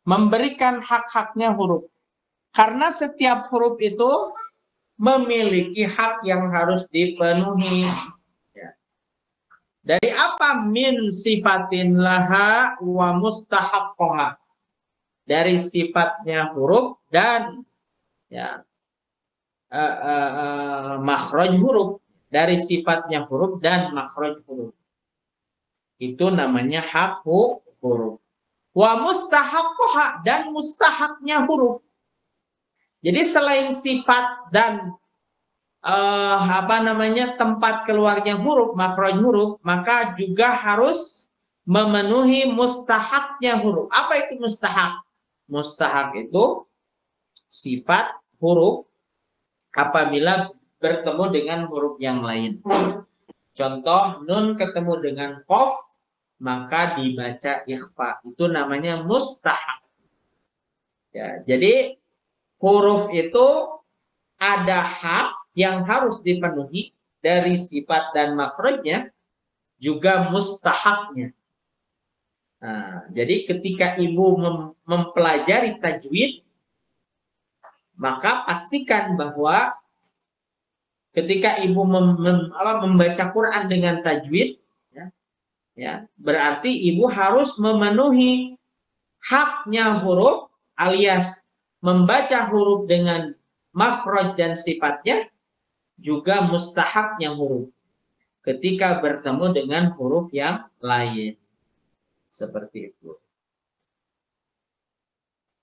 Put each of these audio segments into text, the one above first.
memberikan hak-haknya huruf. Karena setiap huruf itu memiliki hak yang harus dipenuhi. Ya. Dari apa? Min sifatin laha wa mustahaqqoha. Dari sifatnya huruf dan ya, makhraj huruf. Dari sifatnya huruf dan makhraj huruf. Itu namanya hak huruf. Wa mustahaqqoha, dan mustahaknya huruf. Jadi selain sifat dan tempat keluarnya huruf, makhraj huruf, maka juga harus memenuhi mustahaknya huruf. Apa itu mustahak? Mustahak itu sifat huruf apabila bertemu dengan huruf yang lain. Contoh, nun ketemu dengan qaf, maka dibaca ikhfa. Itu namanya mustahak. Ya, jadi huruf itu ada hak yang harus dipenuhi dari sifat dan makhrajnya, juga mustahaknya. Nah, jadi ketika ibu mempelajari tajwid, maka pastikan bahwa ketika ibu membaca Quran dengan tajwid, ya, berarti ibu harus memenuhi haknya huruf, alias membaca huruf dengan makhraj dan sifatnya, juga mustahaknya huruf ketika bertemu dengan huruf yang lain. Seperti itu.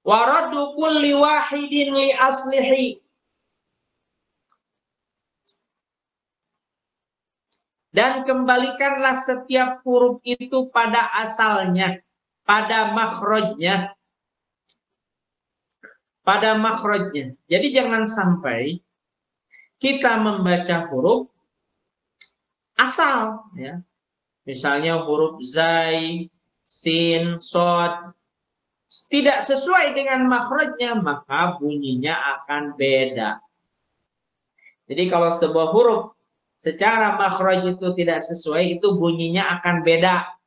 Wa raddu kulli wahidin li aslihi. Dan kembalikanlah setiap huruf itu pada asalnya, pada makhrajnya. Pada makhrajnya. Jadi jangan sampai kita membaca huruf asal, ya. Misalnya huruf zai, sin, shad, tidak sesuai dengan makhrajnya, maka bunyinya akan beda. Jadi kalau sebuah huruf secara makhraj itu tidak sesuai, itu bunyinya akan beda.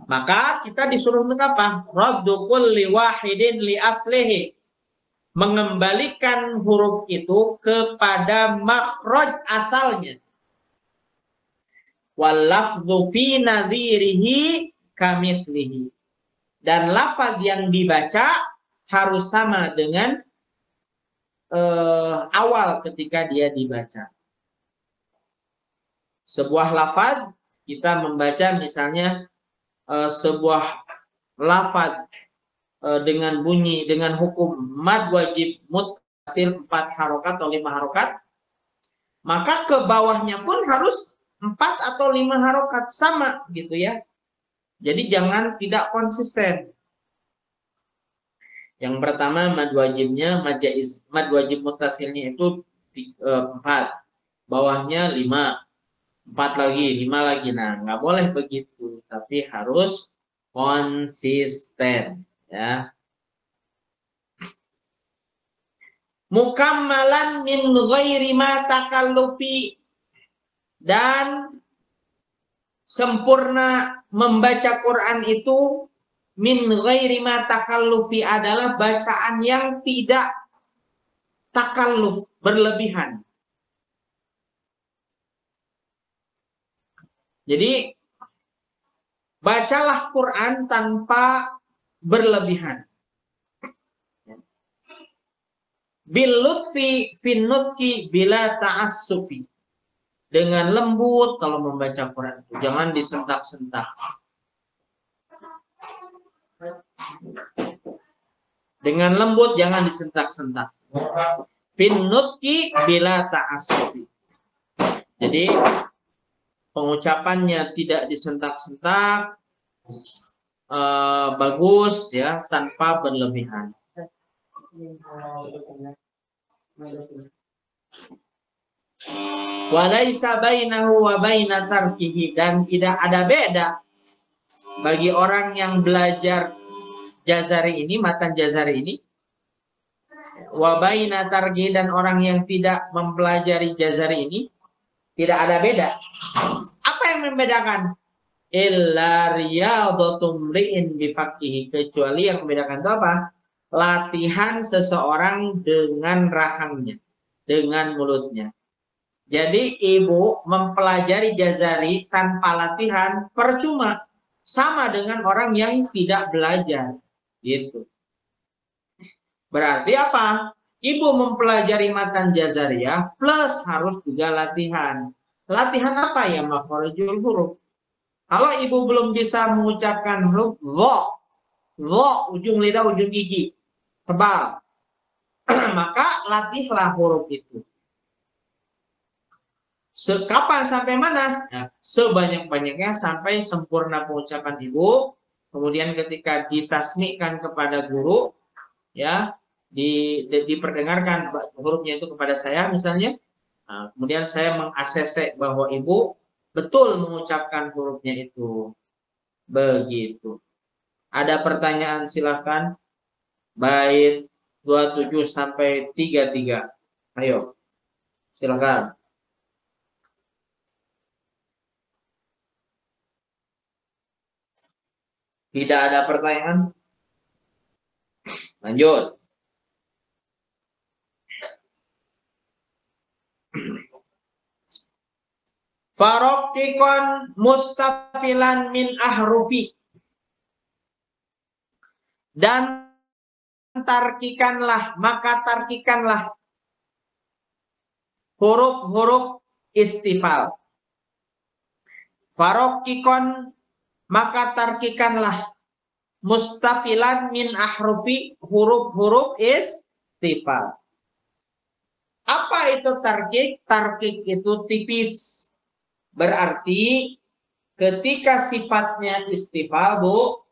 Maka kita disuruh mengapa? Raddu kulli wahidin li aslihi. Mengembalikan huruf itu kepada makhraj asalnya. Wal lafdhu fi nadhirihi kamitslihi. Dan lafaz yang dibaca harus sama dengan awal ketika dia dibaca. Sebuah lafaz kita membaca misalnya sebuah lafaz dengan bunyi, dengan hukum mad wajib muttasil 4 harokat atau 5 harokat, maka ke bawahnya pun harus 4 atau 5 harokat, sama gitu ya. Jadi jangan tidak konsisten. Yang pertama mad wajibnya, mad wajib muttasilnya itu 4, bawahnya 5, 4 lagi, 5 lagi. Nah, nggak boleh begitu, tapi harus konsisten, ya. Mukammalan min ghairi ma takallufi, dan sempurna membaca Quran itu min ghairi ma takallufi adalah bacaan yang tidak takalluf, berlebihan. Jadi bacalah Quran tanpa berlebihan. Bil lutfi fin nutqi bila ta'assufi. Dengan lembut kalau membaca Quran itu, jangan disentak-sentak. Dengan lembut, jangan disentak-sentak. Fin nutqi bila ta'assufi. Jadi pengucapannya tidak disentak-sentak, bagus ya, tanpa berlebihan. Walaisa bainahu wa baina tarkihi, dan tidak ada beda bagi orang yang belajar Jazari ini, matan Jazari ini, wa baina tarkihi, dan orang yang tidak mempelajari Jazari ini, tidak ada beda. Apa yang membedakan? illa riyadatum ri'in bifaqihi, kecuali yang membedakan itu apa? Latihan seseorang dengan rahangnya, dengan mulutnya. Jadi ibu mempelajari jazari tanpa latihan percuma, sama dengan orang yang tidak belajar, gitu. Berarti apa? Ibu mempelajari matan jazariyah plus harus juga latihan. Latihan apa ya? Makharijul huruf. Kalau ibu belum bisa mengucapkan huruf lo, ujung lidah, ujung gigi tebal, maka latihlah huruf itu. Kapan sampai mana? Nah, sebanyak-banyaknya sampai sempurna pengucapan ibu. Kemudian ketika ditasmikan kepada guru, ya, diperdengarkan hurufnya itu kepada saya misalnya. Nah, kemudian saya meng-ACC bahwa ibu betul mengucapkan hurufnya itu. Begitu. Ada pertanyaan silahkan. Bait 27 sampai 33. Ayo. Silakan. Tidak ada pertanyaan? Lanjut. Farokikon mustafilan min ahrufi. Dan tarkikanlah, maka tarkikanlah huruf-huruf istifal. Farokikon, maka tarkikanlah mustafilan min ahrufi, huruf-huruf istifal. Apa itu tarkik? Tarkik itu tipis. Berarti ketika sifatnya istifal, Bu.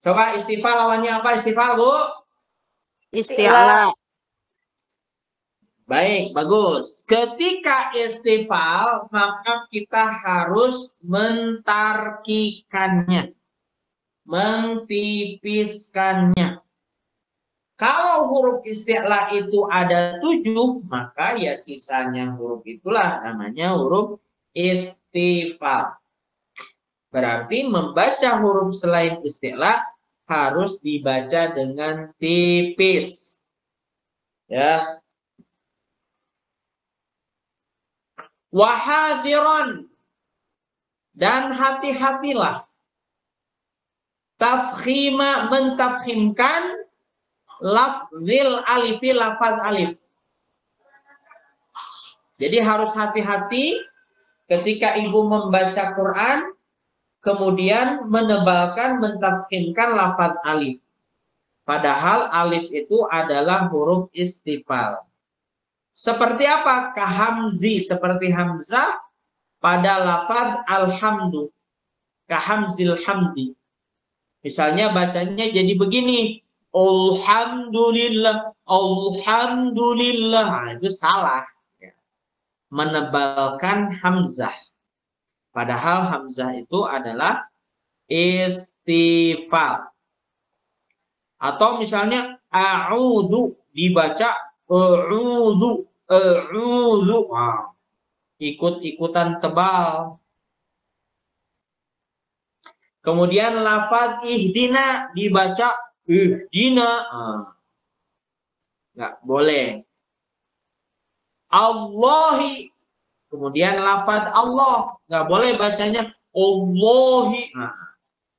Coba istifal lawannya apa istifal, Bu? Isti'la. Baik, bagus. Ketika istifal, maka kita harus mentarkikannya, mentipiskannya. Kalau huruf isti'la itu ada 7, maka ya sisanya huruf itulah namanya huruf istifal. Berarti membaca huruf selain isti'la harus dibaca dengan tipis. Ya. Wahadiron, dan hati-hatilah. Tafkhima, mentafkhimkan lafzil alifi, lafaz alif. Jadi harus hati-hati ketika ibu membaca Quran, kemudian menebalkan, mentafkhimkan lafaz alif. Padahal alif itu adalah huruf istifal. Seperti apa? Kahamzi, seperti hamzah pada lafaz alhamdu. Kahamzil hamdi. Misalnya bacanya jadi begini. Alhamdulillah, alhamdulillah. Nah, itu salah. Menebalkan hamzah. Padahal hamzah itu adalah istifal. Atau misalnya a'udzu dibaca a'udzu, a'udzu. Wow. Ikut-ikutan tebal. Kemudian lafaz ihdina dibaca ihdina. Nggak boleh. Allahi. Kemudian lafaz Allah. Nggak boleh bacanya Allahi.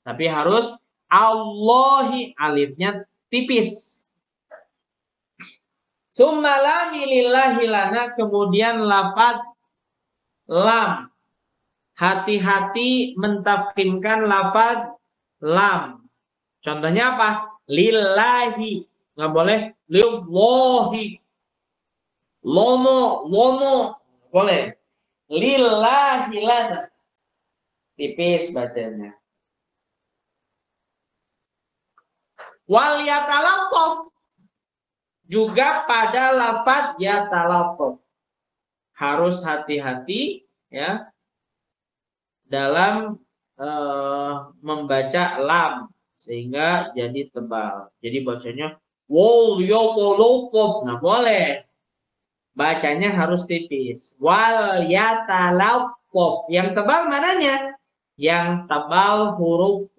Tapi harus Allahi, alifnya tipis. Tsumma lam lillahi lana, kemudian lafaz lam. Hati-hati mentafkhimkan lafaz lam. Contohnya apa? Lillahi. Nggak boleh lillahi. Lomo, lomo. Boleh. Lillahi lana. Tipis bacanya. Wal yatalattaf, juga pada lafaz yatalattaf harus hati-hati ya dalam membaca lam sehingga jadi tebal. Jadi bacanya wal yatalattaf, nggak boleh. Bacanya harus tipis. Wal yatalattaf, yang tebal mananya? yang tebal huruf